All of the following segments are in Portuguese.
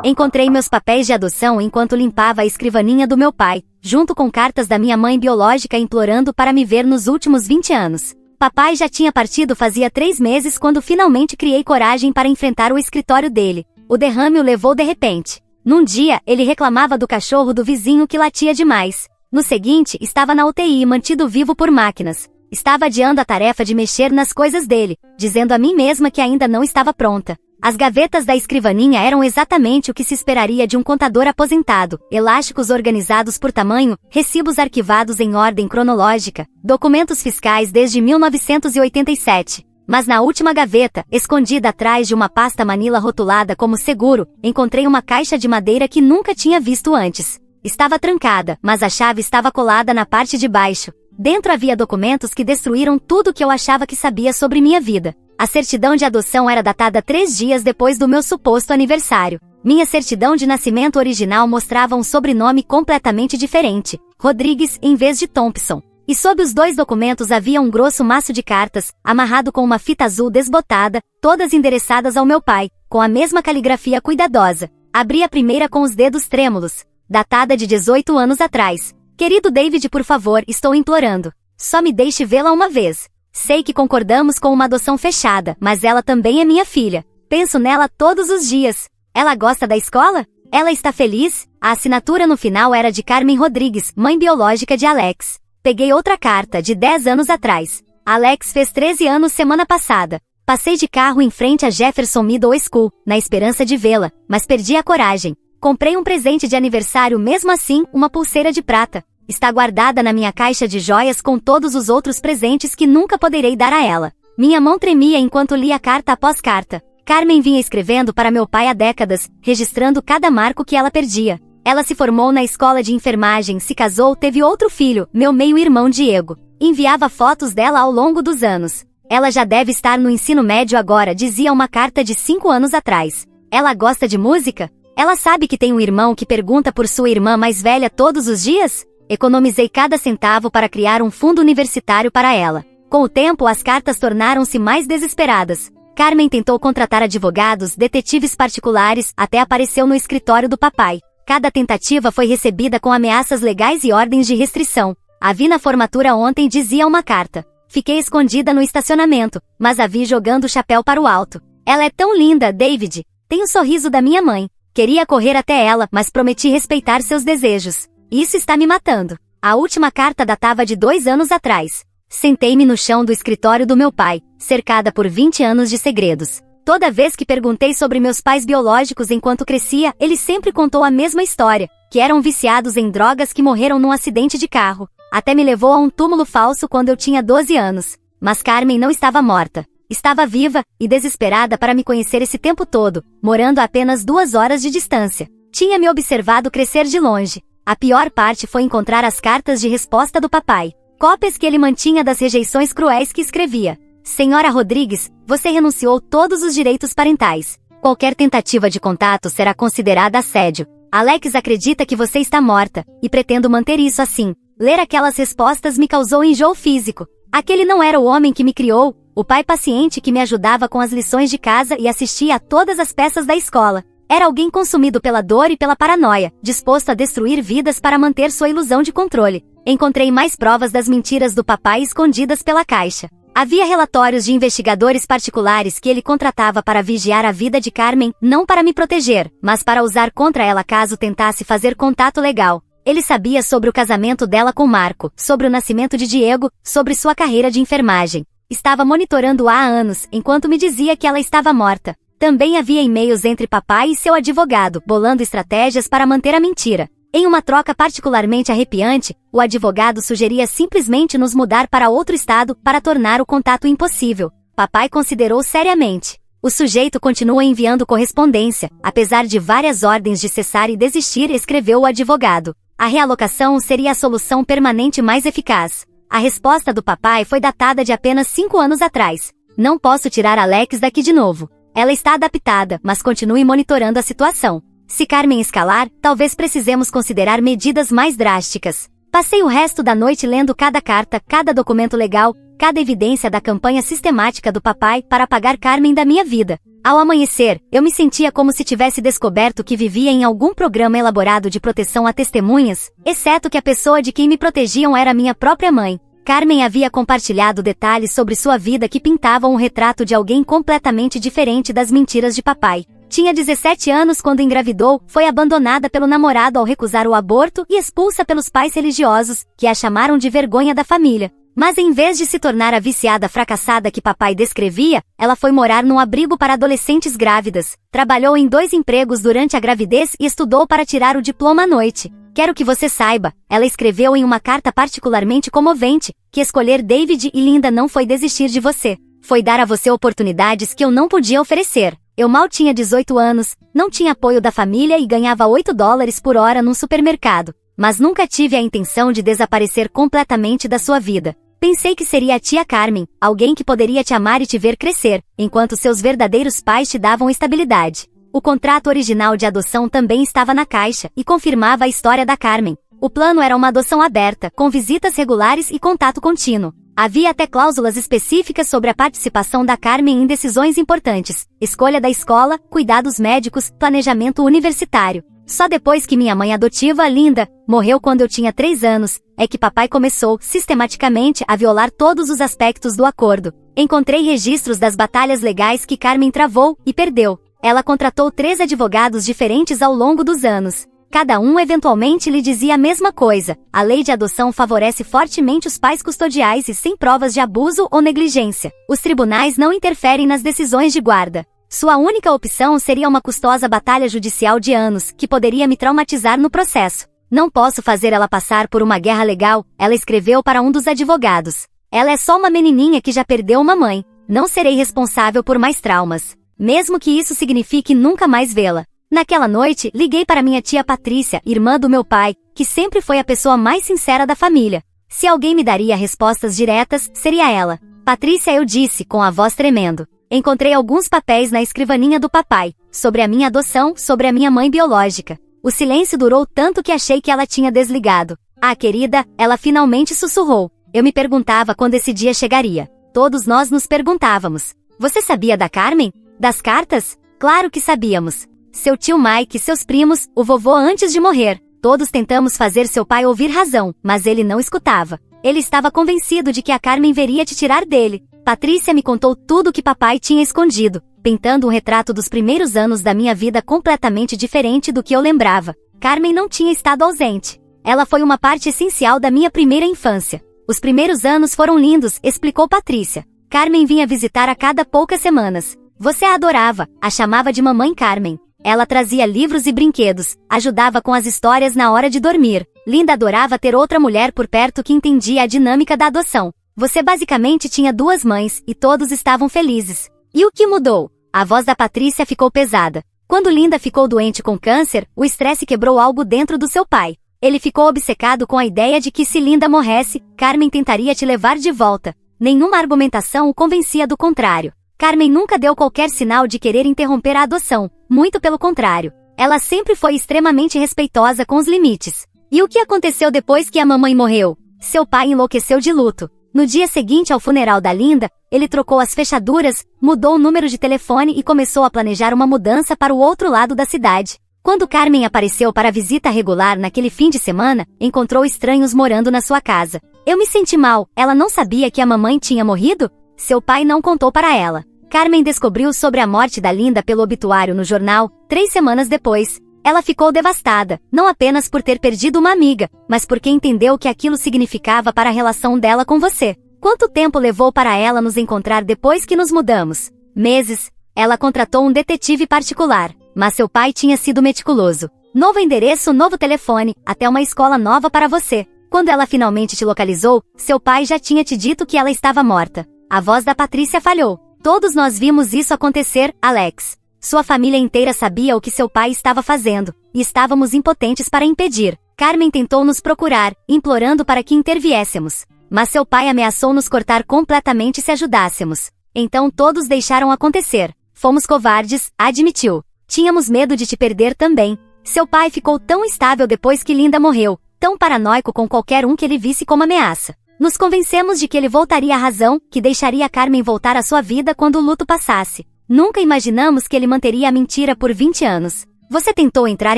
Encontrei meus papéis de adoção enquanto limpava a escrivaninha do meu pai, junto com cartas da minha mãe biológica implorando para me ver nos últimos 20 anos. Papai já tinha partido fazia 3 meses quando finalmente criei coragem para enfrentar o escritório dele. O derrame o levou de repente. Num dia, ele reclamava do cachorro do vizinho que latia demais. No seguinte, estava na UTI mantido vivo por máquinas. Estava adiando a tarefa de mexer nas coisas dele, dizendo a mim mesma que ainda não estava pronta. As gavetas da escrivaninha eram exatamente o que se esperaria de um contador aposentado, elásticos organizados por tamanho, recibos arquivados em ordem cronológica, documentos fiscais desde 1987. Mas na última gaveta, escondida atrás de uma pasta manila rotulada como seguro, encontrei uma caixa de madeira que nunca tinha visto antes. Estava trancada, mas a chave estava colada na parte de baixo. Dentro havia documentos que destruíram tudo o que eu achava que sabia sobre minha vida. A certidão de adoção era datada 3 dias depois do meu suposto aniversário. Minha certidão de nascimento original mostrava um sobrenome completamente diferente, Rodrigues em vez de Thompson. E sob os 2 documentos havia um grosso maço de cartas, amarrado com uma fita azul desbotada, todas endereçadas ao meu pai, com a mesma caligrafia cuidadosa. Abri a primeira com os dedos trêmulos, datada de 18 anos atrás. Querido David, por favor, estou implorando. Só me deixe vê-la uma vez. Sei que concordamos com uma adoção fechada, mas ela também é minha filha. Penso nela todos os dias. Ela gosta da escola? Ela está feliz? A assinatura no final era de Carmen Rodrigues, mãe biológica de Alex. Peguei outra carta, de 10 anos atrás. Alex fez 13 anos semana passada. Passei de carro em frente a Jefferson Middle School, na esperança de vê-la, mas perdi a coragem. Comprei um presente de aniversário mesmo assim, uma pulseira de prata. Está guardada na minha caixa de joias com todos os outros presentes que nunca poderei dar a ela. Minha mão tremia enquanto lia carta após carta. Carmen vinha escrevendo para meu pai há décadas, registrando cada marco que ela perdia. Ela se formou na escola de enfermagem, se casou, teve outro filho, meu meio-irmão Diego. Enviava fotos dela ao longo dos anos. Ela já deve estar no ensino médio agora, dizia uma carta de 5 anos atrás. Ela gosta de música? Ela sabe que tem um irmão que pergunta por sua irmã mais velha todos os dias? Economizei cada centavo para criar um fundo universitário para ela. Com o tempo, as cartas tornaram-se mais desesperadas. Carmen tentou contratar advogados, detetives particulares, até apareceu no escritório do papai. Cada tentativa foi recebida com ameaças legais e ordens de restrição. A vi na formatura ontem, dizia uma carta. Fiquei escondida no estacionamento, mas a vi jogando o chapéu para o alto. Ela é tão linda, David. Tem o sorriso da minha mãe. Queria correr até ela, mas prometi respeitar seus desejos. Isso está me matando. A última carta datava de 2 anos atrás. Sentei-me no chão do escritório do meu pai, cercada por 20 anos de segredos. Toda vez que perguntei sobre meus pais biológicos enquanto crescia, ele sempre contou a mesma história, que eram viciados em drogas que morreram num acidente de carro. Até me levou a um túmulo falso quando eu tinha 12 anos. Mas Carmen não estava morta. Estava viva, e desesperada para me conhecer esse tempo todo, morando a apenas 2 horas de distância. Tinha me observado crescer de longe. A pior parte foi encontrar as cartas de resposta do papai. Cópias que ele mantinha das rejeições cruéis que escrevia. Senhora Rodrigues, você renunciou todos os direitos parentais. Qualquer tentativa de contato será considerada assédio. Alex acredita que você está morta, e pretendo manter isso assim. Ler aquelas respostas me causou enjoo físico. Aquele não era o homem que me criou, o pai paciente que me ajudava com as lições de casa e assistia a todas as peças da escola. Era alguém consumido pela dor e pela paranoia, disposto a destruir vidas para manter sua ilusão de controle. Encontrei mais provas das mentiras do papai escondidas pela caixa. Havia relatórios de investigadores particulares que ele contratava para vigiar a vida de Carmen, não para me proteger, mas para usar contra ela caso tentasse fazer contato legal. Ele sabia sobre o casamento dela com Marco, sobre o nascimento de Diego, sobre sua carreira de enfermagem. Estava monitorando-a há anos, enquanto me dizia que ela estava morta. Também havia e-mails entre papai e seu advogado, bolando estratégias para manter a mentira. Em uma troca particularmente arrepiante, o advogado sugeria simplesmente nos mudar para outro estado para tornar o contato impossível. Papai considerou seriamente. O sujeito continua enviando correspondência, apesar de várias ordens de cessar e desistir, escreveu o advogado. A realocação seria a solução permanente mais eficaz. A resposta do papai foi datada de apenas 5 anos atrás. Não posso tirar Alex daqui de novo. Ela está adaptada, mas continue monitorando a situação. Se Carmen escalar, talvez precisemos considerar medidas mais drásticas. Passei o resto da noite lendo cada carta, cada documento legal, cada evidência da campanha sistemática do papai para apagar Carmen da minha vida. Ao amanhecer, eu me sentia como se tivesse descoberto que vivia em algum programa elaborado de proteção a testemunhas, exceto que a pessoa de quem me protegiam era minha própria mãe. Carmen havia compartilhado detalhes sobre sua vida que pintavam um retrato de alguém completamente diferente das mentiras de papai. Tinha 17 anos quando engravidou, foi abandonada pelo namorado ao recusar o aborto e expulsa pelos pais religiosos, que a chamaram de vergonha da família. Mas em vez de se tornar a viciada fracassada que papai descrevia, ela foi morar num abrigo para adolescentes grávidas, trabalhou em 2 empregos durante a gravidez e estudou para tirar o diploma à noite. Quero que você saiba, ela escreveu em uma carta particularmente comovente, que escolher David e Linda não foi desistir de você. Foi dar a você oportunidades que eu não podia oferecer. Eu mal tinha 18 anos, não tinha apoio da família e ganhava $8 por hora num supermercado. Mas nunca tive a intenção de desaparecer completamente da sua vida. Pensei que seria a tia Carmen, alguém que poderia te amar e te ver crescer, enquanto seus verdadeiros pais te davam estabilidade. O contrato original de adoção também estava na caixa e confirmava a história da Carmen. O plano era uma adoção aberta, com visitas regulares e contato contínuo. Havia até cláusulas específicas sobre a participação da Carmen em decisões importantes, escolha da escola, cuidados médicos, planejamento universitário. Só depois que minha mãe adotiva, Linda, morreu quando eu tinha 3 anos, é que papai começou, sistematicamente, a violar todos os aspectos do acordo. Encontrei registros das batalhas legais que Carmen travou e perdeu. Ela contratou 3 advogados diferentes ao longo dos anos. Cada um eventualmente lhe dizia a mesma coisa. A lei de adoção favorece fortemente os pais custodiais e sem provas de abuso ou negligência. Os tribunais não interferem nas decisões de guarda. Sua única opção seria uma custosa batalha judicial de anos, que poderia me traumatizar no processo. Não posso fazer ela passar por uma guerra legal, ela escreveu para um dos advogados. Ela é só uma menininha que já perdeu uma mãe. Não serei responsável por mais traumas. Mesmo que isso signifique nunca mais vê-la. Naquela noite, liguei para minha tia Patrícia, irmã do meu pai, que sempre foi a pessoa mais sincera da família. Se alguém me daria respostas diretas, seria ela. Patrícia, eu disse, com a voz tremendo. Encontrei alguns papéis na escrivaninha do papai, sobre a minha adoção, sobre a minha mãe biológica. O silêncio durou tanto que achei que ela tinha desligado. Ah, querida, ela finalmente sussurrou. Eu me perguntava quando esse dia chegaria. Todos nós nos perguntávamos. Você sabia da Carmen? Das cartas? Claro que sabíamos. Seu tio Mike, seus primos, o vovô antes de morrer. Todos tentamos fazer seu pai ouvir razão, mas ele não escutava. Ele estava convencido de que a Carmen veria te tirar dele. Patrícia me contou tudo o que papai tinha escondido, pintando um retrato dos primeiros anos da minha vida completamente diferente do que eu lembrava. Carmen não tinha estado ausente. Ela foi uma parte essencial da minha primeira infância. Os primeiros anos foram lindos, explicou Patrícia. Carmen vinha visitar a cada poucas semanas. Você a adorava, a chamava de Mamãe Carmen. Ela trazia livros e brinquedos, ajudava com as histórias na hora de dormir. Linda adorava ter outra mulher por perto que entendia a dinâmica da adoção. Você basicamente tinha 2 mães, e todos estavam felizes. E o que mudou? A voz da Patrícia ficou pesada. Quando Linda ficou doente com câncer, o estresse quebrou algo dentro do seu pai. Ele ficou obcecado com a ideia de que se Linda morresse, Carmen tentaria te levar de volta. Nenhuma argumentação o convencia do contrário. Carmen nunca deu qualquer sinal de querer interromper a adoção, muito pelo contrário. Ela sempre foi extremamente respeitosa com os limites. E o que aconteceu depois que a mamãe morreu? Seu pai enlouqueceu de luto. No dia seguinte ao funeral da Linda, ele trocou as fechaduras, mudou o número de telefone e começou a planejar uma mudança para o outro lado da cidade. Quando Carmen apareceu para a visita regular naquele fim de semana, encontrou estranhos morando na sua casa. Eu me senti mal, ela não sabia que a mamãe tinha morrido? Seu pai não contou para ela. Carmen descobriu sobre a morte da Linda pelo obituário no jornal, 3 semanas depois. Ela ficou devastada, não apenas por ter perdido uma amiga, mas porque entendeu o que aquilo significava para a relação dela com você. Quanto tempo levou para ela nos encontrar depois que nos mudamos? Meses. Ela contratou um detetive particular, mas seu pai tinha sido meticuloso. Novo endereço, novo telefone, até uma escola nova para você. Quando ela finalmente te localizou, seu pai já tinha te dito que ela estava morta. A voz da Patrícia falhou. Todos nós vimos isso acontecer, Alex. Sua família inteira sabia o que seu pai estava fazendo, e estávamos impotentes para impedir. Carmen tentou nos procurar, implorando para que interviéssemos. Mas seu pai ameaçou nos cortar completamente se ajudássemos. Então todos deixaram acontecer. Fomos covardes, admitiu. Tínhamos medo de te perder também. Seu pai ficou tão instável depois que Linda morreu, tão paranoico com qualquer um que ele visse como ameaça. Nos convencemos de que ele voltaria à razão, que deixaria Carmen voltar à sua vida quando o luto passasse. Nunca imaginamos que ele manteria a mentira por 20 anos. Você tentou entrar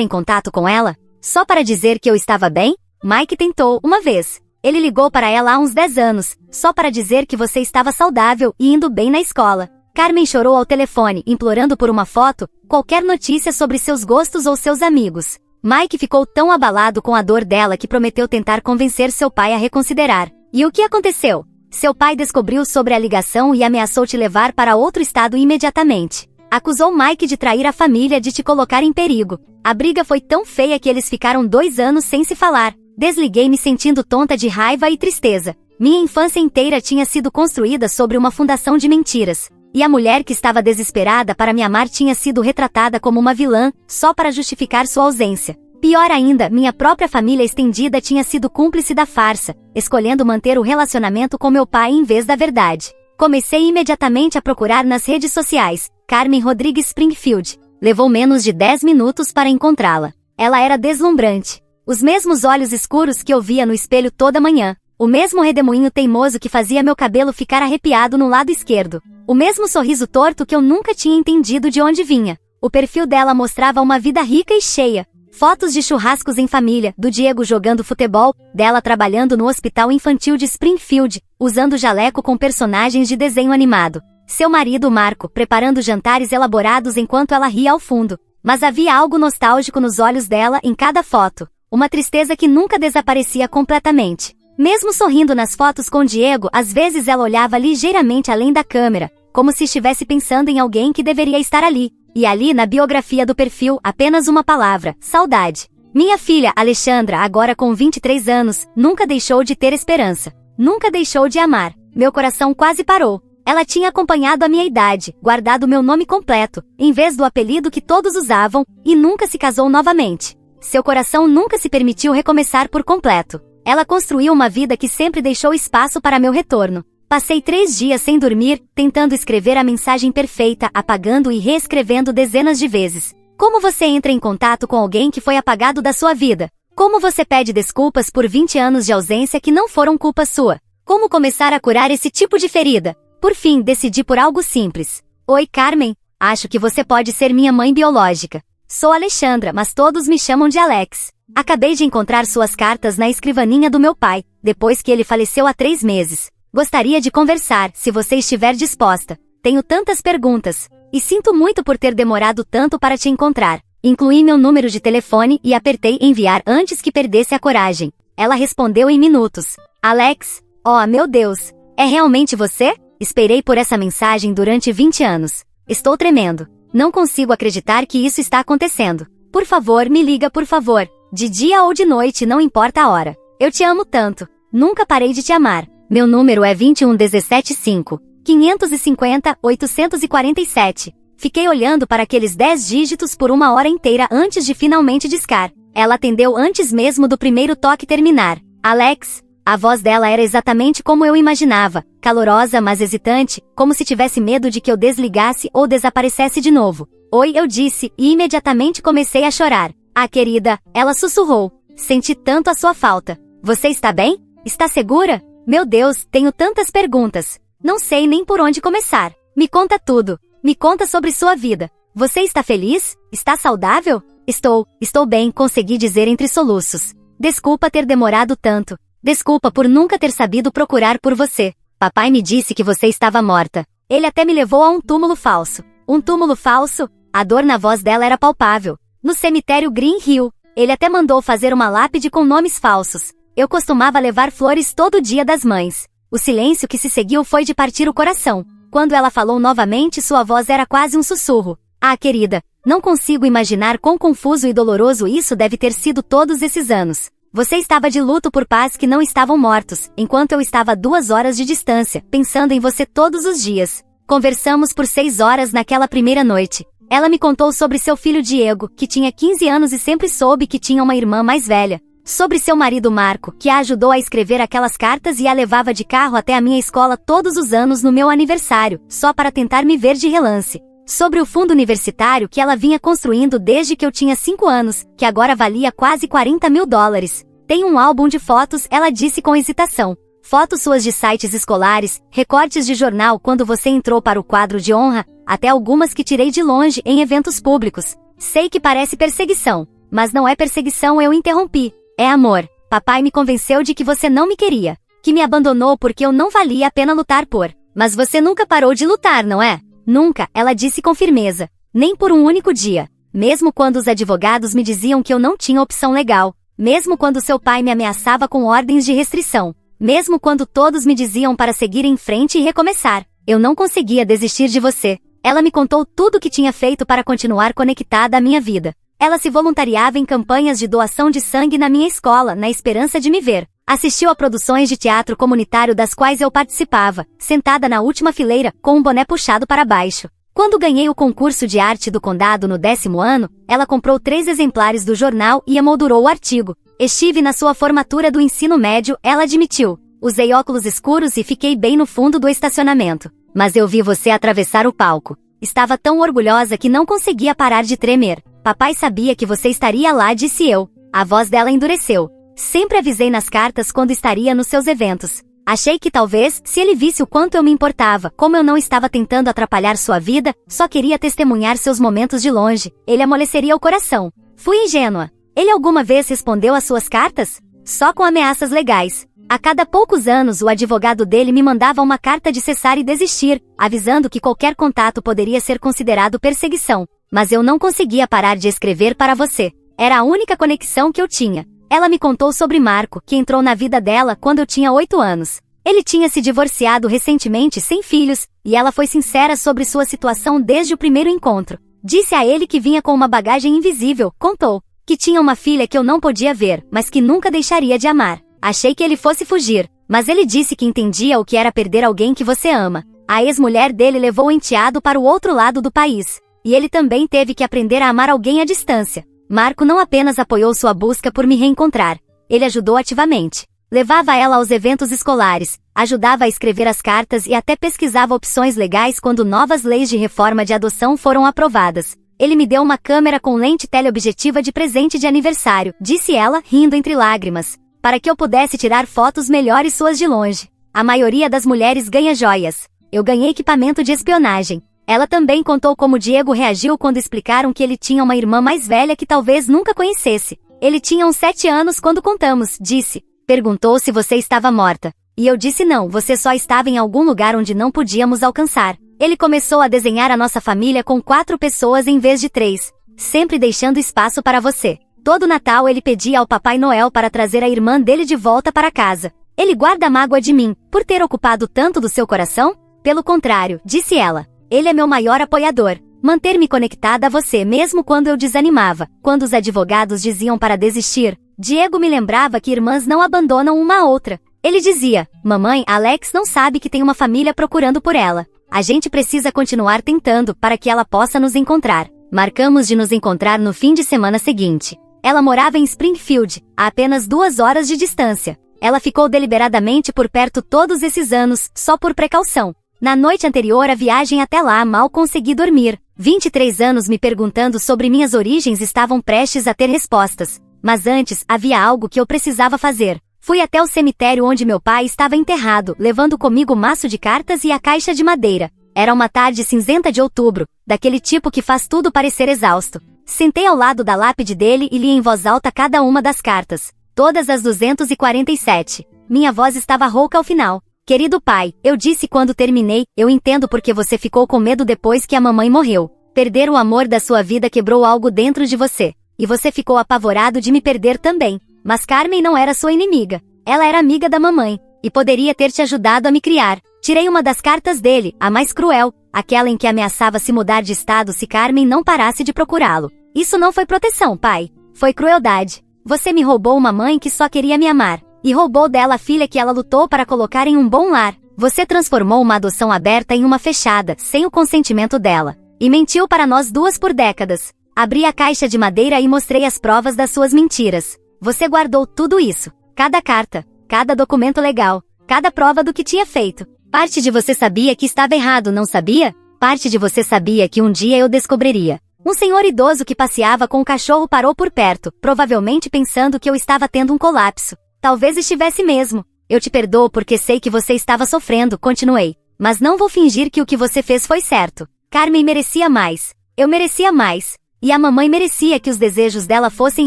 em contato com ela? Só para dizer que eu estava bem? Mike tentou, uma vez. Ele ligou para ela há uns 10 anos, só para dizer que você estava saudável e indo bem na escola. Carmen chorou ao telefone, implorando por uma foto, qualquer notícia sobre seus gostos ou seus amigos. Mike ficou tão abalado com a dor dela que prometeu tentar convencer seu pai a reconsiderar. E o que aconteceu? Seu pai descobriu sobre a ligação e ameaçou te levar para outro estado imediatamente. Acusou Mike de trair a família, de te colocar em perigo. A briga foi tão feia que eles ficaram 2 anos sem se falar. Desliguei me sentindo tonta de raiva e tristeza. Minha infância inteira tinha sido construída sobre uma fundação de mentiras. E a mulher que estava desesperada para me amar tinha sido retratada como uma vilã, só para justificar sua ausência. Pior ainda, minha própria família estendida tinha sido cúmplice da farsa, escolhendo manter o relacionamento com meu pai em vez da verdade. Comecei imediatamente a procurar nas redes sociais, Carmen Rodrigues Springfield. Levou menos de 10 minutos para encontrá-la. Ela era deslumbrante. Os mesmos olhos escuros que eu via no espelho toda manhã. O mesmo redemoinho teimoso que fazia meu cabelo ficar arrepiado no lado esquerdo. O mesmo sorriso torto que eu nunca tinha entendido de onde vinha. O perfil dela mostrava uma vida rica e cheia. Fotos de churrascos em família, do Diego jogando futebol, dela trabalhando no hospital infantil de Springfield, usando jaleco com personagens de desenho animado. Seu marido Marco, preparando jantares elaborados enquanto ela ria ao fundo. Mas havia algo nostálgico nos olhos dela em cada foto. Uma tristeza que nunca desaparecia completamente. Mesmo sorrindo nas fotos com Diego, às vezes ela olhava ligeiramente além da câmera, como se estivesse pensando em alguém que deveria estar ali. E ali na biografia do perfil, apenas uma palavra: saudade. Minha filha, Alexandra, agora com 23 anos, nunca deixou de ter esperança. Nunca deixou de amar. Meu coração quase parou. Ela tinha acompanhado a minha idade, guardado meu nome completo, em vez do apelido que todos usavam, e nunca se casou novamente. Seu coração nunca se permitiu recomeçar por completo. Ela construiu uma vida que sempre deixou espaço para meu retorno. Passei 3 dias sem dormir, tentando escrever a mensagem perfeita, apagando e reescrevendo dezenas de vezes. Como você entra em contato com alguém que foi apagado da sua vida? Como você pede desculpas por 20 anos de ausência que não foram culpa sua? Como começar a curar esse tipo de ferida? Por fim, decidi por algo simples. Oi, Carmen. Acho que você pode ser minha mãe biológica. Sou Alexandra, mas todos me chamam de Alex. Acabei de encontrar suas cartas na escrivaninha do meu pai, depois que ele faleceu há 3 meses. Gostaria de conversar, se você estiver disposta. Tenho tantas perguntas. E sinto muito por ter demorado tanto para te encontrar. Incluí meu número de telefone e apertei enviar antes que perdesse a coragem. Ela respondeu em minutos. Alex? Oh, meu Deus. É realmente você? Esperei por essa mensagem durante 20 anos. Estou tremendo. Não consigo acreditar que isso está acontecendo. Por favor, me liga, por favor. De dia ou de noite, não importa a hora. Eu te amo tanto. Nunca parei de te amar. Meu número é 21175 550 847. Fiquei olhando para aqueles 10 dígitos por 1 hora inteira antes de finalmente discar. Ela atendeu antes mesmo do primeiro toque terminar. Alex? A voz dela era exatamente como eu imaginava, calorosa mas hesitante, como se tivesse medo de que eu desligasse ou desaparecesse de novo. Oi, eu disse, e imediatamente comecei a chorar. Ah, querida, ela sussurrou. Senti tanto a sua falta. Você está bem? Está segura? Meu Deus, tenho tantas perguntas. Não sei nem por onde começar. Me conta tudo. Me conta sobre sua vida. Você está feliz? Está saudável? Estou bem, consegui dizer entre soluços. Desculpa ter demorado tanto. Desculpa por nunca ter sabido procurar por você. Papai me disse que você estava morta. Ele até me levou a um túmulo falso. Um túmulo falso? A dor na voz dela era palpável. No cemitério Green Hill. Ele até mandou fazer uma lápide com nomes falsos. Eu costumava levar flores todo dia das mães. O silêncio que se seguiu foi de partir o coração. Quando ela falou novamente, sua voz era quase um sussurro. Ah, querida, não consigo imaginar quão confuso e doloroso isso deve ter sido todos esses anos. Você estava de luto por pais que não estavam mortos, enquanto eu estava a 2 horas de distância, pensando em você todos os dias. Conversamos por 6 horas naquela primeira noite. Ela me contou sobre seu filho Diego, que tinha 15 anos e sempre soube que tinha uma irmã mais velha. Sobre seu marido Marco, que a ajudou a escrever aquelas cartas e a levava de carro até a minha escola todos os anos no meu aniversário, só para tentar me ver de relance. Sobre o fundo universitário que ela vinha construindo desde que eu tinha 5 anos, que agora valia quase $40.000. Tem um álbum de fotos, ela disse com hesitação. Fotos suas de sites escolares, recortes de jornal quando você entrou para o quadro de honra, até algumas que tirei de longe em eventos públicos. Sei que parece perseguição, mas não é perseguição, eu interrompi. É amor. Papai me convenceu de que você não me queria, que me abandonou porque eu não valia a pena lutar por. Mas você nunca parou de lutar, não é? Nunca, ela disse com firmeza. Nem por um único dia. Mesmo quando os advogados me diziam que eu não tinha opção legal. Mesmo quando seu pai me ameaçava com ordens de restrição. Mesmo quando todos me diziam para seguir em frente e recomeçar. Eu não conseguia desistir de você. Ela me contou tudo o que tinha feito para continuar conectada à minha vida. Ela se voluntariava em campanhas de doação de sangue na minha escola, na esperança de me ver. Assistiu a produções de teatro comunitário das quais eu participava, sentada na última fileira, com um boné puxado para baixo. Quando ganhei o concurso de arte do condado no 10º ano, ela comprou 3 exemplares do jornal e emoldurou o artigo. Estive na sua formatura do ensino médio, ela admitiu. Usei óculos escuros e fiquei bem no fundo do estacionamento. Mas eu vi você atravessar o palco. Estava tão orgulhosa que não conseguia parar de tremer. Papai sabia que você estaria lá, disse eu. A voz dela endureceu. Sempre avisei nas cartas quando estaria nos seus eventos. Achei que talvez, se ele visse o quanto eu me importava, como eu não estava tentando atrapalhar sua vida, só queria testemunhar seus momentos de longe, ele amoleceria o coração. Fui ingênua. Ele alguma vez respondeu às suas cartas? Só com ameaças legais. A cada poucos anos o advogado dele me mandava uma carta de cessar e desistir, avisando que qualquer contato poderia ser considerado perseguição. Mas eu não conseguia parar de escrever para você. Era a única conexão que eu tinha. Ela me contou sobre Marco, que entrou na vida dela quando eu tinha 8 anos. Ele tinha se divorciado recentemente sem filhos, e ela foi sincera sobre sua situação desde o primeiro encontro. Disse a ele que vinha com uma bagagem invisível, contou. Que tinha uma filha que eu não podia ver, mas que nunca deixaria de amar. Achei que ele fosse fugir, mas ele disse que entendia o que era perder alguém que você ama. A ex-mulher dele levou o enteado para o outro lado do país. E ele também teve que aprender a amar alguém à distância. Marco não apenas apoiou sua busca por me reencontrar. Ele ajudou ativamente. Levava ela aos eventos escolares, ajudava a escrever as cartas e até pesquisava opções legais quando novas leis de reforma de adoção foram aprovadas. Ele me deu uma câmera com lente teleobjetiva de presente de aniversário, disse ela, rindo entre lágrimas, para que eu pudesse tirar fotos melhores suas de longe. A maioria das mulheres ganha joias. Eu ganhei equipamento de espionagem. Ela também contou como Diego reagiu quando explicaram que ele tinha uma irmã mais velha que talvez nunca conhecesse. Ele tinha uns 7 anos quando contamos, disse. Perguntou se você estava morta. E eu disse não, você só estava em algum lugar onde não podíamos alcançar. Ele começou a desenhar a nossa família com 4 pessoas em vez de 3, sempre deixando espaço para você. Todo Natal ele pedia ao Papai Noel para trazer a irmã dele de volta para casa. Ele guarda mágoa de mim, por ter ocupado tanto do seu coração? Pelo contrário, disse ela. Ele é meu maior apoiador. Manter-me conectada a você mesmo quando eu desanimava, quando os advogados diziam para desistir. Diego me lembrava que irmãs não abandonam uma a outra. Ele dizia, mamãe, Alex não sabe que tem uma família procurando por ela. A gente precisa continuar tentando para que ela possa nos encontrar. Marcamos de nos encontrar no fim de semana seguinte. Ela morava em Springfield, a apenas 2 horas de distância. Ela ficou deliberadamente por perto todos esses anos, só por precaução. Na noite anterior à viagem até lá mal consegui dormir. 23 anos me perguntando sobre minhas origens estavam prestes a ter respostas. Mas antes, havia algo que eu precisava fazer. Fui até o cemitério onde meu pai estava enterrado, levando comigo o maço de cartas e a caixa de madeira. Era uma tarde cinzenta de outubro, daquele tipo que faz tudo parecer exausto. Sentei ao lado da lápide dele e li em voz alta cada uma das cartas. Todas as 247. Minha voz estava rouca ao final. Querido pai, eu disse quando terminei, eu entendo porque você ficou com medo depois que a mamãe morreu. Perder o amor da sua vida quebrou algo dentro de você. E você ficou apavorado de me perder também. Mas Carmen não era sua inimiga. Ela era amiga da mamãe. E poderia ter te ajudado a me criar. Tirei uma das cartas dele, a mais cruel. Aquela em que ameaçava se mudar de estado se Carmen não parasse de procurá-lo. Isso não foi proteção, pai. Foi crueldade. Você me roubou uma mãe que só queria me amar. E roubou dela a filha que ela lutou para colocar em um bom lar. Você transformou uma adoção aberta em uma fechada, sem o consentimento dela. E mentiu para nós 2 por décadas. Abri a caixa de madeira e mostrei as provas das suas mentiras. Você guardou tudo isso. Cada carta, cada documento legal, cada prova do que tinha feito. Parte de você sabia que estava errado, não sabia? Parte de você sabia que um dia eu descobriria. Um senhor idoso que passeava com o cachorro parou por perto, provavelmente pensando que eu estava tendo um colapso. Talvez estivesse mesmo. Eu te perdoo porque sei que você estava sofrendo, continuei. Mas não vou fingir que o que você fez foi certo. Carmen merecia mais. Eu merecia mais. E a mamãe merecia que os desejos dela fossem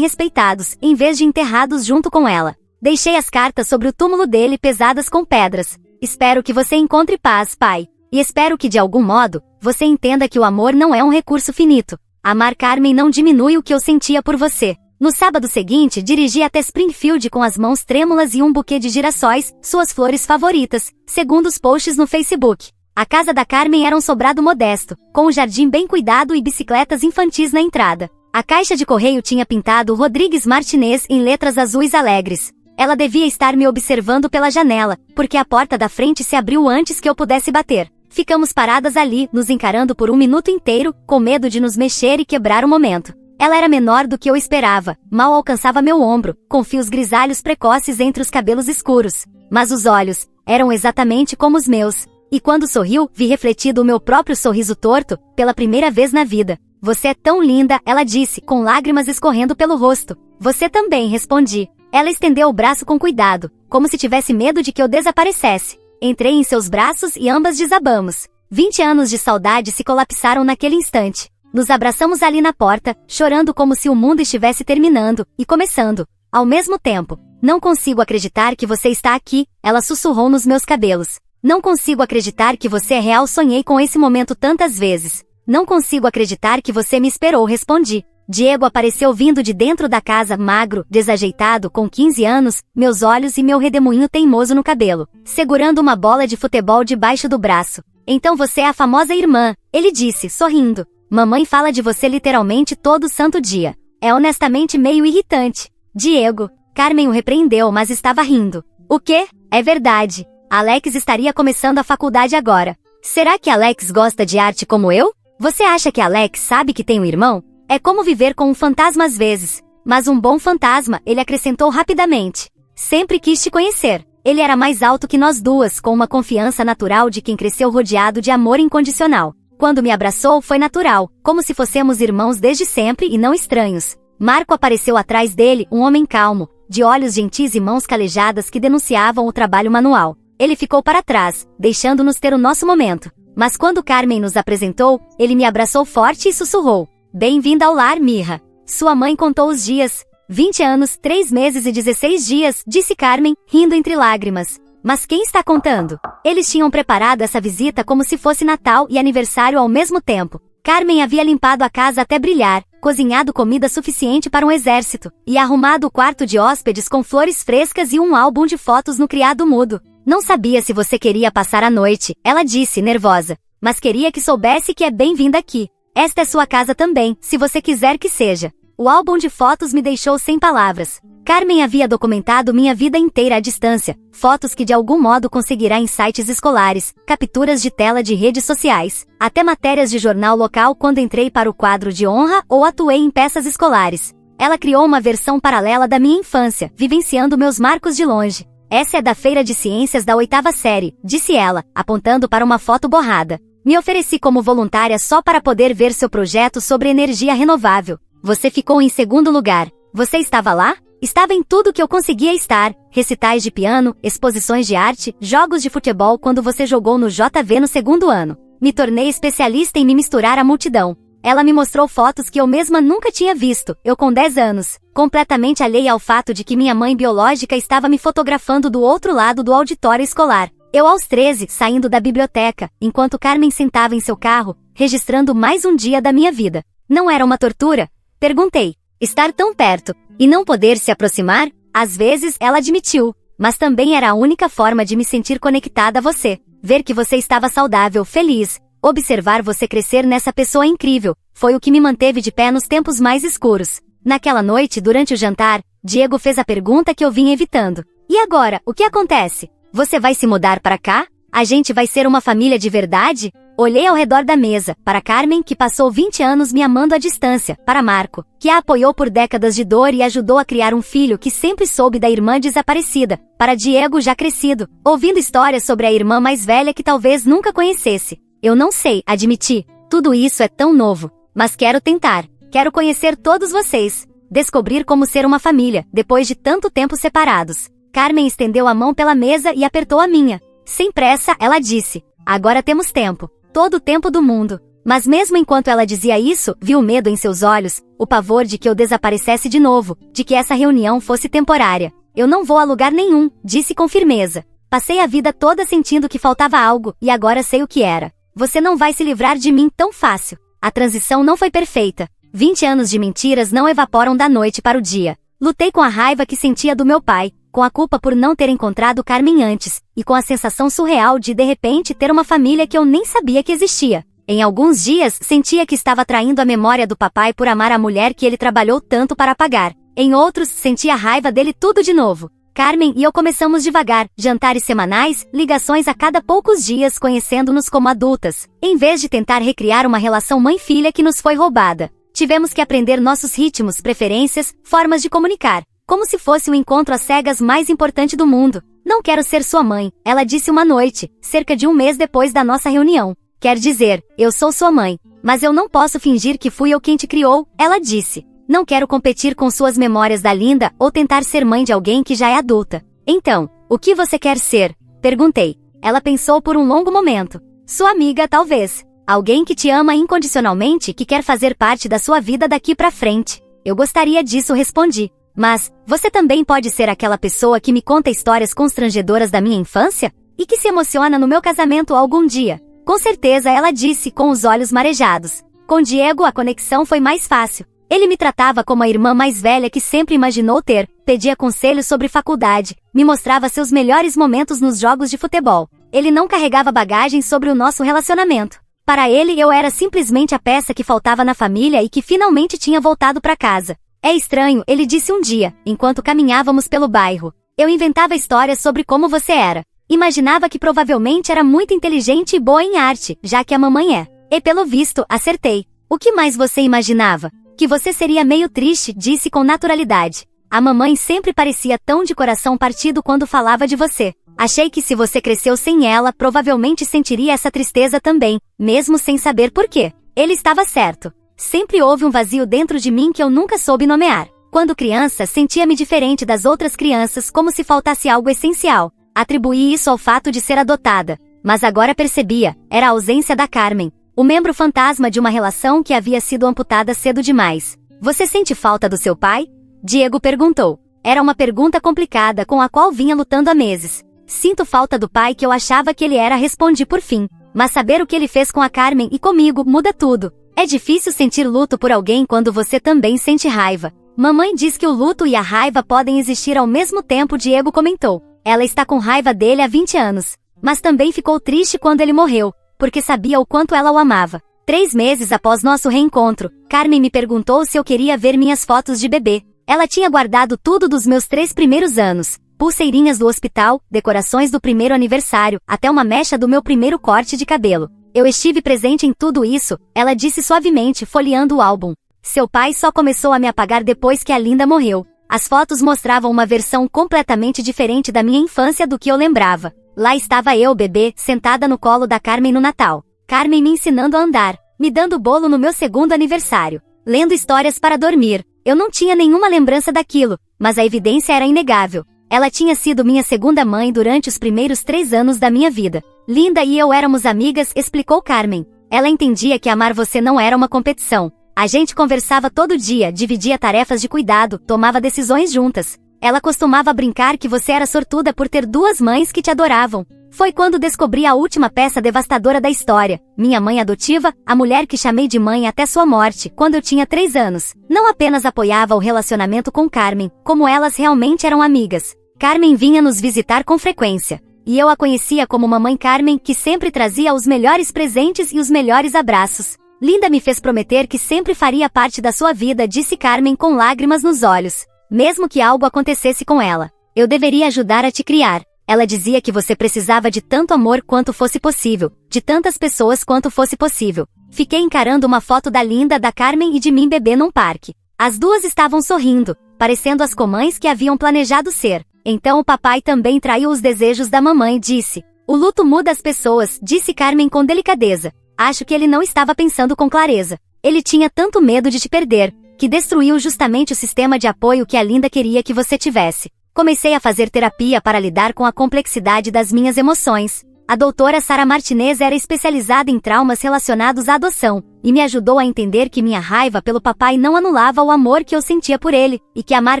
respeitados, em vez de enterrados junto com ela. Deixei as cartas sobre o túmulo dele pesadas com pedras. Espero que você encontre paz, pai. E espero que de algum modo, você entenda que o amor não é um recurso finito. Amar Carmen não diminui o que eu sentia por você. No sábado seguinte, dirigi até Springfield com as mãos trêmulas e um buquê de girassóis, suas flores favoritas, segundo os posts no Facebook. A casa da Carmen era um sobrado modesto, com um jardim bem cuidado e bicicletas infantis na entrada. A caixa de correio tinha pintado Rodrigues Martinez em letras azuis alegres. Ela devia estar me observando pela janela, porque a porta da frente se abriu antes que eu pudesse bater. Ficamos paradas ali, nos encarando por um minuto inteiro, com medo de nos mexer e quebrar o momento. Ela era menor do que eu esperava, mal alcançava meu ombro, com fios grisalhos precoces entre os cabelos escuros. Mas os olhos eram exatamente como os meus. E quando sorriu, vi refletido o meu próprio sorriso torto, pela primeira vez na vida. Você é tão linda, ela disse, com lágrimas escorrendo pelo rosto. Você também, respondi. Ela estendeu o braço com cuidado, como se tivesse medo de que eu desaparecesse. Entrei em seus braços e ambas desabamos. 20 anos de saudade se colapsaram naquele instante. Nos abraçamos ali na porta, chorando como se o mundo estivesse terminando, e começando, ao mesmo tempo. Não consigo acreditar que você está aqui, ela sussurrou nos meus cabelos. Não consigo acreditar que você é real, sonhei com esse momento tantas vezes. Não consigo acreditar que você me esperou, respondi. Diego apareceu vindo de dentro da casa, magro, desajeitado, com 15 anos, meus olhos e meu redemoinho teimoso no cabelo, segurando uma bola de futebol debaixo do braço. Então você é a famosa irmã, ele disse, sorrindo. Mamãe fala de você literalmente todo santo dia. É honestamente meio irritante. Diego. Carmen o repreendeu, mas estava rindo. O quê? É verdade. Alex estaria começando a faculdade agora. Será que Alex gosta de arte como eu? Você acha que Alex sabe que tem um irmão? É como viver com um fantasma às vezes. Mas um bom fantasma, ele acrescentou rapidamente. Sempre quis te conhecer. Ele era mais alto que nós duas, com uma confiança natural de quem cresceu rodeado de amor incondicional. Quando me abraçou foi natural, como se fossemos irmãos desde sempre e não estranhos. Marco apareceu atrás dele, um homem calmo, de olhos gentis e mãos calejadas que denunciavam o trabalho manual. Ele ficou para trás, deixando-nos ter o nosso momento. Mas quando Carmen nos apresentou, ele me abraçou forte e sussurrou. Bem-vinda ao lar, Mirra. Sua mãe contou os dias. 20 anos, 3 meses e 16 dias, disse Carmen, rindo entre lágrimas. Mas quem está contando? Eles tinham preparado essa visita como se fosse Natal e aniversário ao mesmo tempo. Carmen havia limpado a casa até brilhar, cozinhado comida suficiente para um exército, e arrumado o quarto de hóspedes com flores frescas e um álbum de fotos no criado mudo. Não sabia se você queria passar a noite, ela disse, nervosa. Mas queria que soubesse que é bem-vinda aqui. Esta é sua casa também, se você quiser que seja. O álbum de fotos me deixou sem palavras. Carmen havia documentado minha vida inteira à distância, fotos que de algum modo conseguirá em sites escolares, capturas de tela de redes sociais, até matérias de jornal local quando entrei para o quadro de honra ou atuei em peças escolares. Ela criou uma versão paralela da minha infância, vivenciando meus marcos de longe. Essa é da Feira de Ciências da 8ª série, disse ela, apontando para uma foto borrada. Me ofereci como voluntária só para poder ver seu projeto sobre energia renovável. Você ficou em segundo lugar. Você estava lá? Estava em tudo que eu conseguia estar, recitais de piano, exposições de arte, jogos de futebol quando você jogou no JV no segundo ano. Me tornei especialista em me misturar à multidão. Ela me mostrou fotos que eu mesma nunca tinha visto, eu com 10 anos, completamente alheia ao fato de que minha mãe biológica estava me fotografando do outro lado do auditório escolar. Eu aos 13, saindo da biblioteca, enquanto Carmen sentava em seu carro, registrando mais um dia da minha vida. Não era uma tortura? Perguntei. Estar tão perto e não poder se aproximar? Às vezes, ela admitiu. Mas também era a única forma de me sentir conectada a você. Ver que você estava saudável, feliz. Observar você crescer nessa pessoa incrível. Foi o que me manteve de pé nos tempos mais escuros. Naquela noite, durante o jantar, Diego fez a pergunta que eu vinha evitando. E agora, o que acontece? Você vai se mudar para cá? A gente vai ser uma família de verdade? Olhei ao redor da mesa, para Carmen, que passou 20 anos me amando à distância, para Marco, que a apoiou por décadas de dor e ajudou a criar um filho que sempre soube da irmã desaparecida, para Diego já crescido, ouvindo histórias sobre a irmã mais velha que talvez nunca conhecesse. Eu não sei, admiti. Tudo isso é tão novo. Mas quero tentar. Quero conhecer todos vocês. Descobrir como ser uma família, depois de tanto tempo separados. Carmen estendeu a mão pela mesa e apertou a minha. Sem pressa, ela disse: agora temos tempo. Todo o tempo do mundo. Mas mesmo enquanto ela dizia isso, vi o medo em seus olhos, o pavor de que eu desaparecesse de novo, de que essa reunião fosse temporária. Eu não vou a lugar nenhum, disse com firmeza. Passei a vida toda sentindo que faltava algo, e agora sei o que era. Você não vai se livrar de mim tão fácil. A transição não foi perfeita. 20 anos de mentiras não evaporam da noite para o dia. Lutei com a raiva que sentia do meu pai, com a culpa por não ter encontrado Carmen antes, e com a sensação surreal de repente ter uma família que eu nem sabia que existia. Em alguns dias, sentia que estava traindo a memória do papai por amar a mulher que ele trabalhou tanto para apagar. Em outros, sentia a raiva dele tudo de novo. Carmen e eu começamos devagar, jantares semanais, ligações a cada poucos dias conhecendo-nos como adultas, em vez de tentar recriar uma relação mãe-filha que nos foi roubada. Tivemos que aprender nossos ritmos, preferências, formas de comunicar, como se fosse o encontro às cegas mais importante do mundo. Não quero ser sua mãe, ela disse uma noite, cerca de um mês depois da nossa reunião. Quer dizer, eu sou sua mãe, mas eu não posso fingir que fui eu quem te criou, ela disse. Não quero competir com suas memórias da Linda ou tentar ser mãe de alguém que já é adulta. Então, o que você quer ser? Perguntei. Ela pensou por um longo momento. Sua amiga, talvez. Alguém que te ama incondicionalmente, que quer fazer parte da sua vida daqui pra frente. Eu gostaria disso, respondi. Mas, você também pode ser aquela pessoa que me conta histórias constrangedoras da minha infância? E que se emociona no meu casamento algum dia? Com certeza, ela disse com os olhos marejados. Com Diego a conexão foi mais fácil. Ele me tratava como a irmã mais velha que sempre imaginou ter, pedia conselhos sobre faculdade, me mostrava seus melhores momentos nos jogos de futebol. Ele não carregava bagagem sobre o nosso relacionamento. Para ele eu era simplesmente a peça que faltava na família e que finalmente tinha voltado para casa. É estranho, ele disse um dia, enquanto caminhávamos pelo bairro. Eu inventava histórias sobre como você era. Imaginava que provavelmente era muito inteligente e boa em arte, já que a mamãe é. E pelo visto, acertei. O que mais você imaginava? Que você seria meio triste, disse com naturalidade. A mamãe sempre parecia tão de coração partido quando falava de você. Achei que se você cresceu sem ela, provavelmente sentiria essa tristeza também, mesmo sem saber por quê. Ele estava certo. Sempre houve um vazio dentro de mim que eu nunca soube nomear. Quando criança, sentia-me diferente das outras crianças, como se faltasse algo essencial. Atribuí isso ao fato de ser adotada. Mas agora percebia, era a ausência da Carmen. O membro fantasma de uma relação que havia sido amputada cedo demais. Você sente falta do seu pai? Diego perguntou. Era uma pergunta complicada com a qual vinha lutando há meses. Sinto falta do pai que eu achava que ele era, respondi por fim. Mas saber o que ele fez com a Carmen e comigo muda tudo. É difícil sentir luto por alguém quando você também sente raiva. Mamãe diz que o luto e a raiva podem existir ao mesmo tempo, Diego comentou. Ela está com raiva dele há 20 anos. Mas também ficou triste quando ele morreu, porque sabia o quanto ela o amava. 3 meses após nosso reencontro, Carmen me perguntou se eu queria ver minhas fotos de bebê. Ela tinha guardado tudo dos meus 3 primeiros anos. Pulseirinhas do hospital, decorações do primeiro aniversário, até uma mecha do meu primeiro corte de cabelo. Eu estive presente em tudo isso, ela disse suavemente, folheando o álbum. Seu pai só começou a me apagar depois que a Linda morreu. As fotos mostravam uma versão completamente diferente da minha infância do que eu lembrava. Lá estava eu, bebê, sentada no colo da Carmen no Natal. Carmen me ensinando a andar, me dando bolo no meu 2º aniversário, lendo histórias para dormir. Eu não tinha nenhuma lembrança daquilo, mas a evidência era inegável. Ela tinha sido minha segunda mãe durante os primeiros 3 anos da minha vida. Linda e eu éramos amigas, explicou Carmen. Ela entendia que amar você não era uma competição. A gente conversava todo dia, dividia tarefas de cuidado, tomava decisões juntas. Ela costumava brincar que você era sortuda por ter 2 mães que te adoravam. Foi quando descobri a última peça devastadora da história. Minha mãe adotiva, a mulher que chamei de mãe até sua morte, quando eu tinha 3 anos, não apenas apoiava o relacionamento com Carmen, como elas realmente eram amigas. Carmen vinha nos visitar com frequência. E eu a conhecia como Mamãe Carmen, que sempre trazia os melhores presentes e os melhores abraços. Linda me fez prometer que sempre faria parte da sua vida, disse Carmen com lágrimas nos olhos. Mesmo que algo acontecesse com ela, eu deveria ajudar a te criar. Ela dizia que você precisava de tanto amor quanto fosse possível, de tantas pessoas quanto fosse possível. Fiquei encarando uma foto da Linda, da Carmen e de mim bebê num parque. As duas estavam sorrindo, parecendo as comães que haviam planejado ser. Então o papai também traiu os desejos da mamãe, disse. O luto muda as pessoas, disse Carmen com delicadeza. Acho que ele não estava pensando com clareza. Ele tinha tanto medo de te perder, que destruiu justamente o sistema de apoio que a Linda queria que você tivesse. Comecei a fazer terapia para lidar com a complexidade das minhas emoções. A doutora Sara Martinez era especializada em traumas relacionados à adoção, e me ajudou a entender que minha raiva pelo papai não anulava o amor que eu sentia por ele, e que amar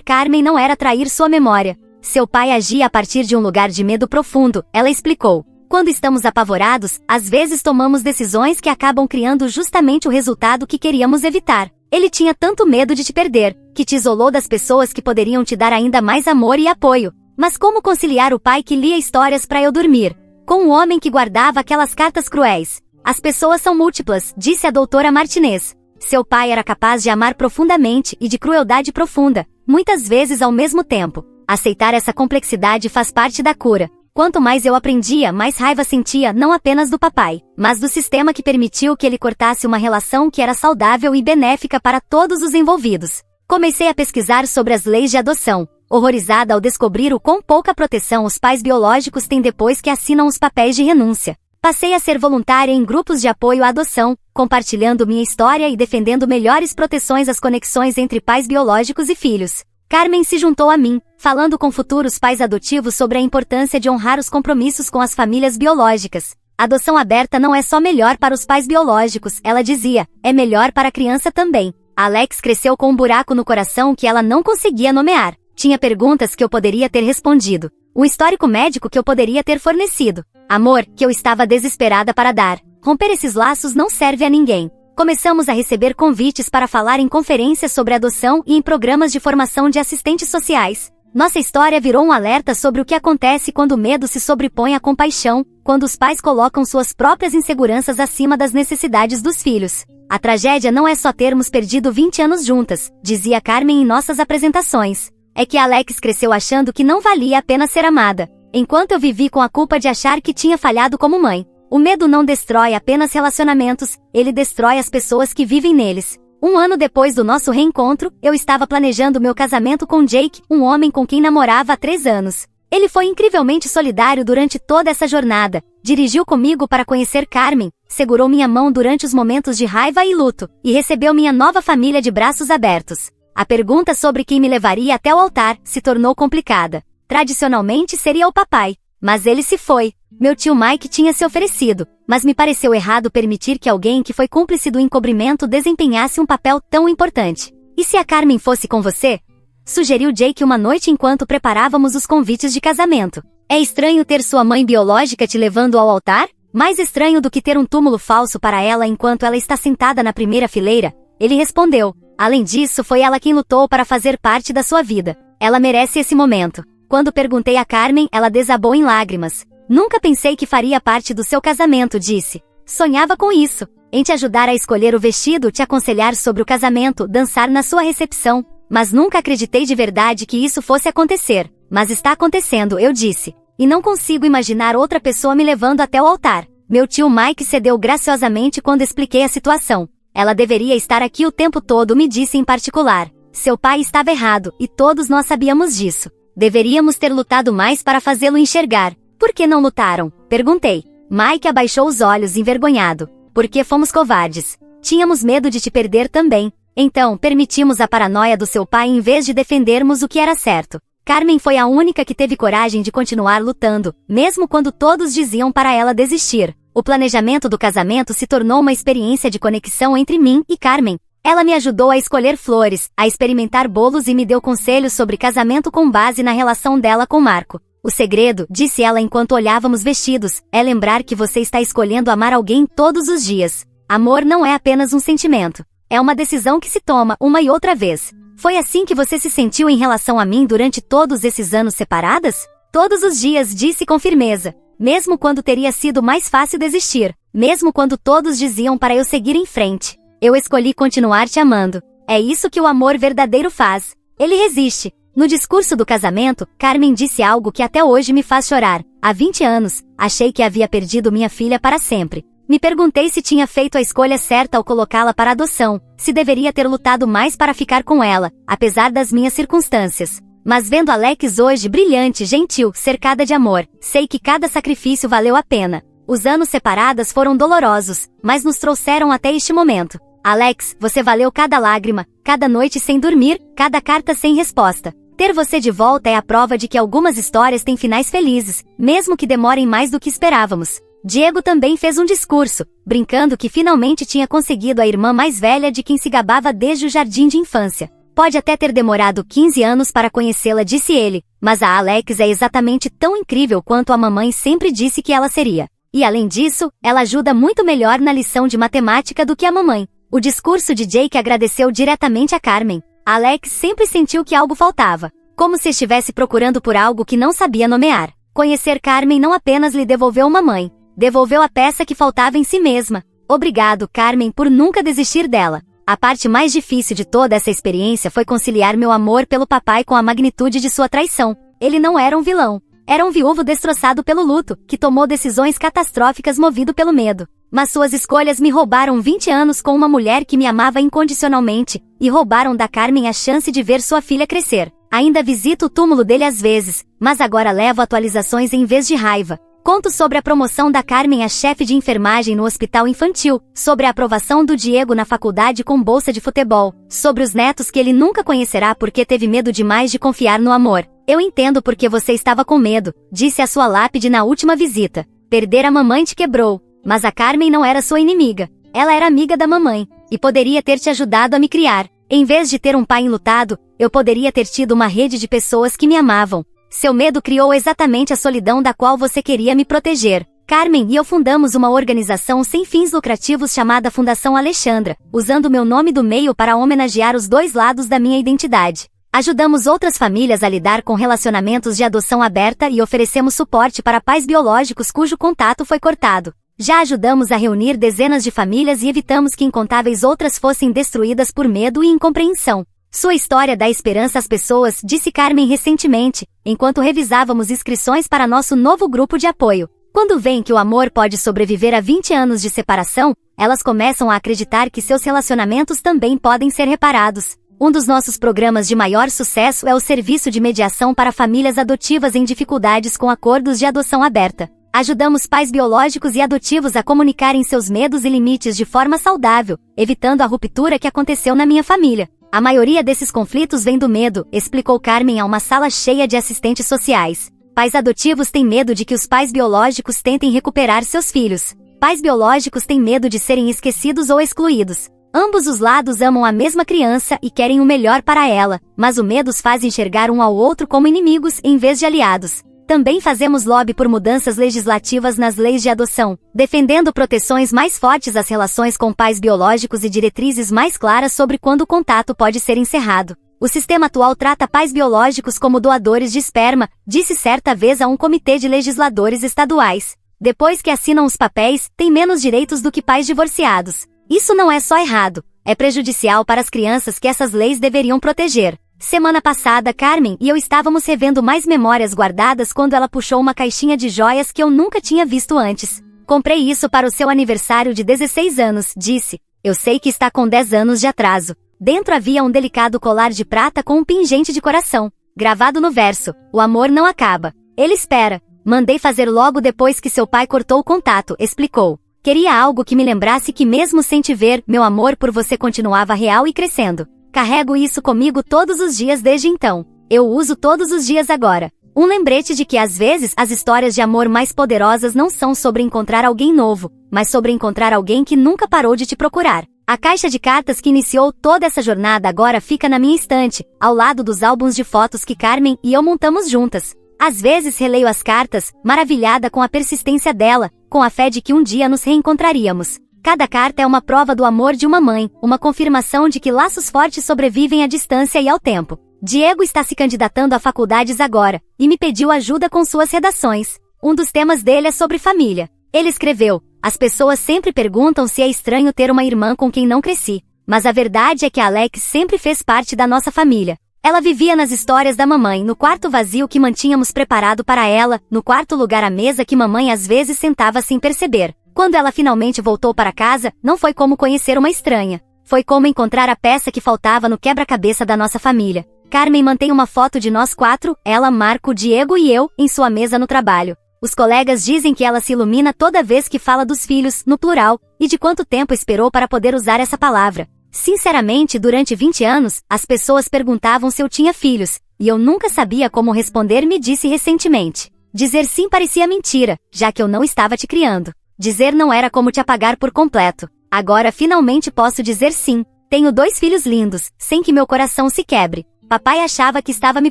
Carmen não era trair sua memória. Seu pai agia a partir de um lugar de medo profundo, ela explicou. Quando estamos apavorados, às vezes tomamos decisões que acabam criando justamente o resultado que queríamos evitar. Ele tinha tanto medo de te perder, que te isolou das pessoas que poderiam te dar ainda mais amor e apoio. Mas como conciliar o pai que lia histórias para eu dormir com o homem que guardava aquelas cartas cruéis? As pessoas são múltiplas, disse a doutora Martinez. Seu pai era capaz de amar profundamente e de crueldade profunda, muitas vezes ao mesmo tempo. Aceitar essa complexidade faz parte da cura. Quanto mais eu aprendia, mais raiva sentia não apenas do papai, mas do sistema que permitiu que ele cortasse uma relação que era saudável e benéfica para todos os envolvidos. Comecei a pesquisar sobre as leis de adoção, horrorizada ao descobrir o quão pouca proteção os pais biológicos têm depois que assinam os papéis de renúncia. Passei a ser voluntária em grupos de apoio à adoção, compartilhando minha história e defendendo melhores proteções às conexões entre pais biológicos e filhos. Carmen se juntou a mim, falando com futuros pais adotivos sobre a importância de honrar os compromissos com as famílias biológicas. A adoção aberta não é só melhor para os pais biológicos, ela dizia, é melhor para a criança também. Alex cresceu com um buraco no coração que ela não conseguia nomear. Tinha perguntas que eu poderia ter respondido. Um histórico médico que eu poderia ter fornecido. Amor, que eu estava desesperada para dar. Romper esses laços não serve a ninguém. Começamos a receber convites para falar em conferências sobre adoção e em programas de formação de assistentes sociais. Nossa história virou um alerta sobre o que acontece quando o medo se sobrepõe à compaixão, quando os pais colocam suas próprias inseguranças acima das necessidades dos filhos. A tragédia não é só termos perdido 20 anos juntas, dizia Carmen em nossas apresentações. É que Alex cresceu achando que não valia a pena ser amada, enquanto eu vivi com a culpa de achar que tinha falhado como mãe. O medo não destrói apenas relacionamentos, ele destrói as pessoas que vivem neles. Um ano depois do nosso reencontro, eu estava planejando meu casamento com Jake, um homem com quem namorava há 3 anos. Ele foi incrivelmente solidário durante toda essa jornada, dirigiu comigo para conhecer Carmen, segurou minha mão durante os momentos de raiva e luto, e recebeu minha nova família de braços abertos. A pergunta sobre quem me levaria até o altar se tornou complicada. Tradicionalmente seria o papai, mas ele se foi. Meu tio Mike tinha se oferecido, mas me pareceu errado permitir que alguém que foi cúmplice do encobrimento desempenhasse um papel tão importante. E se a Carmen fosse com você? Sugeriu Jake uma noite enquanto preparávamos os convites de casamento. É estranho ter sua mãe biológica te levando ao altar? Mais estranho do que ter um túmulo falso para ela enquanto ela está sentada na primeira fileira? Ele respondeu. Além disso, foi ela quem lutou para fazer parte da sua vida. Ela merece esse momento. Quando perguntei a Carmen, ela desabou em lágrimas. Nunca pensei que faria parte do seu casamento, disse. Sonhava com isso. Em te ajudar a escolher o vestido, te aconselhar sobre o casamento, dançar na sua recepção. Mas nunca acreditei de verdade que isso fosse acontecer. Mas está acontecendo, eu disse. E não consigo imaginar outra pessoa me levando até o altar. Meu tio Mike cedeu graciosamente quando expliquei a situação. Ela deveria estar aqui o tempo todo, me disse em particular. Seu pai estava errado, e todos nós sabíamos disso. Deveríamos ter lutado mais para fazê-lo enxergar. Por que não lutaram? Perguntei. Mike abaixou os olhos envergonhado. Porque fomos covardes. Tínhamos medo de te perder também. Então, permitimos a paranoia do seu pai em vez de defendermos o que era certo. Carmen foi a única que teve coragem de continuar lutando, mesmo quando todos diziam para ela desistir. O planejamento do casamento se tornou uma experiência de conexão entre mim e Carmen. Ela me ajudou a escolher flores, a experimentar bolos e me deu conselhos sobre casamento com base na relação dela com Marco. O segredo, disse ela enquanto olhávamos vestidos, é lembrar que você está escolhendo amar alguém todos os dias. Amor não é apenas um sentimento. É uma decisão que se toma uma e outra vez. Foi assim que você se sentiu em relação a mim durante todos esses anos separadas? Todos os dias, disse com firmeza. Mesmo quando teria sido mais fácil desistir. Mesmo quando todos diziam para eu seguir em frente. Eu escolhi continuar te amando. É isso que o amor verdadeiro faz. Ele resiste. No discurso do casamento, Carmen disse algo que até hoje me faz chorar. Há 20 anos, achei que havia perdido minha filha para sempre. Me perguntei se tinha feito a escolha certa ao colocá-la para adoção, se deveria ter lutado mais para ficar com ela, apesar das minhas circunstâncias. Mas vendo Alex hoje brilhante, gentil, cercada de amor, sei que cada sacrifício valeu a pena. Os anos separados foram dolorosos, mas nos trouxeram até este momento. Alex, você valeu cada lágrima, cada noite sem dormir, cada carta sem resposta. Ter você de volta é a prova de que algumas histórias têm finais felizes, mesmo que demorem mais do que esperávamos. Diego também fez um discurso, brincando que finalmente tinha conseguido a irmã mais velha de quem se gabava desde o jardim de infância. Pode até ter demorado 15 anos para conhecê-la, disse ele, mas a Alex é exatamente tão incrível quanto a mamãe sempre disse que ela seria. E além disso, ela ajuda muito melhor na lição de matemática do que a mamãe. O discurso de Jake agradeceu diretamente a Carmen. Alex sempre sentiu que algo faltava, como se estivesse procurando por algo que não sabia nomear. Conhecer Carmen não apenas lhe devolveu uma mãe, devolveu a peça que faltava em si mesma. Obrigado, Carmen, por nunca desistir dela. A parte mais difícil de toda essa experiência foi conciliar meu amor pelo papai com a magnitude de sua traição. Ele não era um vilão. Era um viúvo destroçado pelo luto, que tomou decisões catastróficas movido pelo medo. Mas suas escolhas me roubaram 20 anos com uma mulher que me amava incondicionalmente, e roubaram da Carmen a chance de ver sua filha crescer. Ainda visito o túmulo dele às vezes, mas agora levo atualizações em vez de raiva. Conto sobre a promoção da Carmen a chefe de enfermagem no hospital infantil, sobre a aprovação do Diego na faculdade com bolsa de futebol, sobre os netos que ele nunca conhecerá porque teve medo demais de confiar no amor. Eu entendo porque você estava com medo, disse a sua lápide na última visita. Perder a mamãe te quebrou, mas a Carmen não era sua inimiga. Ela era amiga da mamãe, e poderia ter te ajudado a me criar. Em vez de ter um pai enlutado, eu poderia ter tido uma rede de pessoas que me amavam. Seu medo criou exatamente a solidão da qual você queria me proteger. Carmen e eu fundamos uma organização sem fins lucrativos chamada Fundação Alexandra, usando meu nome do meio para homenagear os dois lados da minha identidade. Ajudamos outras famílias a lidar com relacionamentos de adoção aberta e oferecemos suporte para pais biológicos cujo contato foi cortado. Já ajudamos a reunir dezenas de famílias e evitamos que incontáveis outras fossem destruídas por medo e incompreensão. Sua história dá esperança às pessoas, disse Carmen recentemente, enquanto revisávamos inscrições para nosso novo grupo de apoio. Quando veem que o amor pode sobreviver a 20 anos de separação, elas começam a acreditar que seus relacionamentos também podem ser reparados. Um dos nossos programas de maior sucesso é o serviço de mediação para famílias adotivas em dificuldades com acordos de adoção aberta. Ajudamos pais biológicos e adotivos a comunicarem seus medos e limites de forma saudável, evitando a ruptura que aconteceu na minha família. A maioria desses conflitos vem do medo, explicou Carmen a uma sala cheia de assistentes sociais. Pais adotivos têm medo de que os pais biológicos tentem recuperar seus filhos. Pais biológicos têm medo de serem esquecidos ou excluídos. Ambos os lados amam a mesma criança e querem o melhor para ela, mas o medo os faz enxergar um ao outro como inimigos em vez de aliados. Também fazemos lobby por mudanças legislativas nas leis de adoção, defendendo proteções mais fortes às relações com pais biológicos e diretrizes mais claras sobre quando o contato pode ser encerrado. O sistema atual trata pais biológicos como doadores de esperma, disse certa vez a um comitê de legisladores estaduais. Depois que assinam os papéis, têm menos direitos do que pais divorciados. Isso não é só errado, é prejudicial para as crianças que essas leis deveriam proteger. Semana passada, Carmen e eu estávamos revendo mais memórias guardadas quando ela puxou uma caixinha de joias que eu nunca tinha visto antes. Comprei isso para o seu aniversário de 16 anos, disse. Eu sei que está com 10 anos de atraso. Dentro havia um delicado colar de prata com um pingente de coração. Gravado no verso, o amor não acaba. Ele espera. Mandei fazer logo depois que seu pai cortou o contato, explicou. Queria algo que me lembrasse que mesmo sem te ver, meu amor por você continuava real e crescendo. Carrego isso comigo todos os dias desde então. Eu uso todos os dias agora. Um lembrete de que às vezes as histórias de amor mais poderosas não são sobre encontrar alguém novo, mas sobre encontrar alguém que nunca parou de te procurar. A caixa de cartas que iniciou toda essa jornada agora fica na minha estante, ao lado dos álbuns de fotos que Carmen e eu montamos juntas. Às vezes releio as cartas, maravilhada com a persistência dela, com a fé de que um dia nos reencontraríamos. Cada carta é uma prova do amor de uma mãe, uma confirmação de que laços fortes sobrevivem à distância e ao tempo. Diego está se candidatando a faculdades agora, e me pediu ajuda com suas redações. Um dos temas dele é sobre família. Ele escreveu, as pessoas sempre perguntam se é estranho ter uma irmã com quem não cresci. Mas a verdade é que a Alex sempre fez parte da nossa família. Ela vivia nas histórias da mamãe, no quarto vazio que mantínhamos preparado para ela, no quarto lugar à mesa que mamãe às vezes sentava sem perceber. Quando ela finalmente voltou para casa, não foi como conhecer uma estranha. Foi como encontrar a peça que faltava no quebra-cabeça da nossa família. Carmen mantém uma foto de nós quatro, ela, Marco, Diego e eu, em sua mesa no trabalho. Os colegas dizem que ela se ilumina toda vez que fala dos filhos, no plural, e de quanto tempo esperou para poder usar essa palavra. Sinceramente, durante 20 anos, as pessoas perguntavam se eu tinha filhos, e eu nunca sabia como responder, me disse recentemente. Dizer sim parecia mentira, já que eu não estava te criando. Dizer não era como te apagar por completo. Agora finalmente posso dizer sim. Tenho 2 filhos lindos, sem que meu coração se quebre. Papai achava que estava me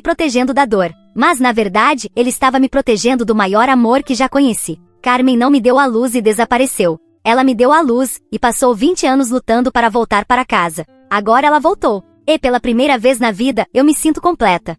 protegendo da dor, mas na verdade, ele estava me protegendo do maior amor que já conheci. Carmen não me deu à luz e desapareceu. Ela me deu à luz, e passou 20 anos lutando para voltar para casa. Agora ela voltou. E pela primeira vez na vida, eu me sinto completa.